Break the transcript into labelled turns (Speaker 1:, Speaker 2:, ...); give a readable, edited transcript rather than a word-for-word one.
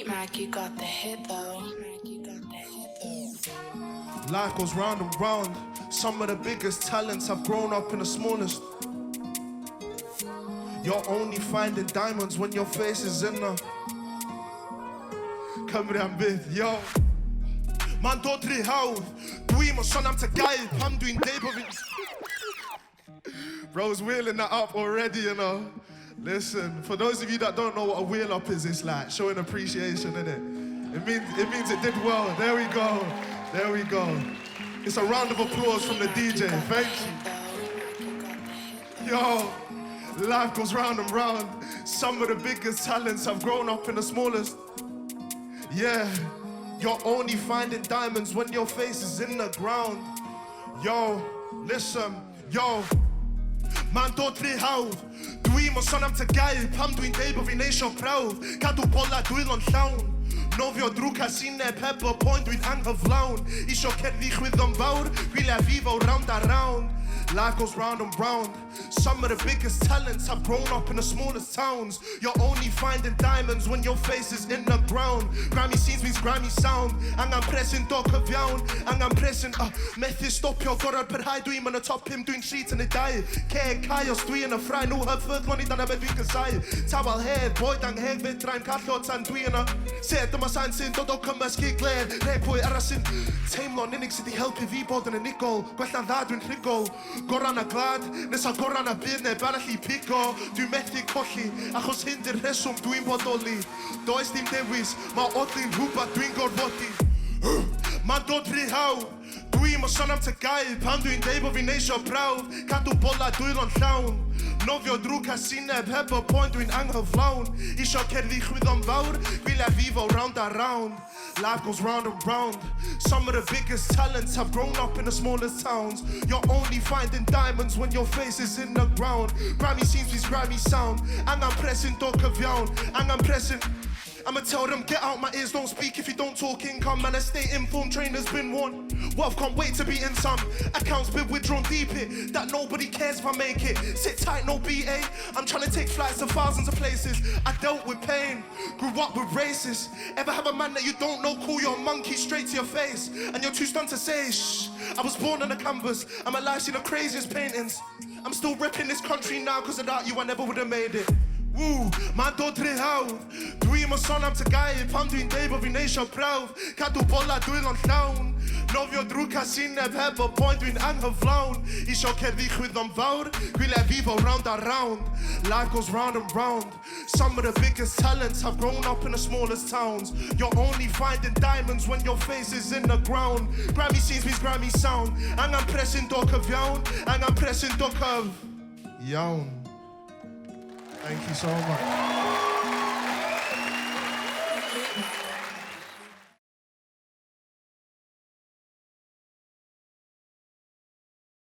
Speaker 1: Mac, you got the hit though.
Speaker 2: Life goes round and round. Some of the biggest talents have grown up in the smallest. You're only finding diamonds when your face is in the Cymru am bydd, yo. Man dod rhy hawdd. Dwi'm o sôn am tygau pam dwi'n deud bo fi'n... Bro's wheeling that up already, you know. Listen, for those of you that don't know what a wheel up is, it's like showing appreciation, innit? It means it did well. There we go. There we go. It's a round of applause from the DJ. Thank you. Yo, life goes round and round. Some of the biggest talents have grown up in the smallest. Yeah, you're only finding diamonds when your face is in the ground. Yo, listen, yo. Man dod rhy hawdd. Dwi'm o sôn am tygau pam dwi'n deud bo fi'n eisio prawf. Cadw bola dwylo'n llawn. Nofio drwy casineb heb o poen dwi'n anghyflawn. Isio cerddi chwyddon fawr, gwyliau fi fo round a round. Life goes round and round. Some of the biggest talents have grown up in the smallest towns. You're only finding diamonds when your face is in the ground. Grammy scenes means Grammy sound. Angan presyn do cyfiawn. Angan presyn, methu stopio gorau'r parhau. Dwi'n yn y top 5, dwi'n treat yn y 2. Ceg cae os dwi yn y ffrau. Nhw hyffydd mwyn i dan y beth dwi'n gysau. Tawel hedd, boed angheg fedrai'n callo tan dwi yn y sed yma sain sy'n dod o cymysg i gler. Rheg pwy arall sy'n teimlo'n unig sydd i helpu fi bod yn unigol. Gwella dda dwi'n rhugol. Goran a glad, nesa goran a bydd neb arall i pigo. Dwi'n methu colli, achos hyn di'r rheswm dwi'n bodoli. Does dim dewis, mae odli'n rhywbeth dwi'n gorfodi. Ma'n dod rhy hawdd. Dwi'm o sôn am tygau pam dwi'n deud bo fi'n eisio prawf. Cadw bola dwylo'n llawn. Nofio drwy casineb heb o poen dwi'n anghyflawn. Isio cerddi chwyddon fawr, gwyliau fi fo round a round. Life goes round and round. Some of the biggest talents have grown up in the smallest towns. You're only finding diamonds when your face is in the ground. Grammy scenes means Grammy sound. Angan presyn do cyfiawn. Angan presyn... I'ma tell them, get out my ears, don't speak if you don't talk income. Man, a stay informed trainer's been warned. Wealth can't wait to be in some. Accounts been withdrawn deep it, that nobody cares if I make it. Sit tight, no BA. I'm trying to take flights to thousands of places. I dealt with pain, grew up with racists. Ever have a man that you don't know call your monkey straight to your face, and you're too stunned to say shh? I was born on a canvas, and my life's seen the craziest paintings. I'm still repping this country now, cause without you I never would've made it. Woo, man dod rhy hawdd. Dwi'm o sôn am tygau pam dwi'n deud bo fi'n eisio prawf. Cadw bola dwylo'n llawn. Nofio drwy casineb heb o poen dwi'n anghyflawn. Isio cerddi chwyddon fawr, gwyliau fi fo round a round. Life goes round and round. Some of the biggest talents have grown up in the smallest towns. You're only finding diamonds when your face is in the ground. Grammy scenes means Grammy sound. Angan presyn do cyfiawn. Angan presyn do cyf... Iawn. Thank you so much.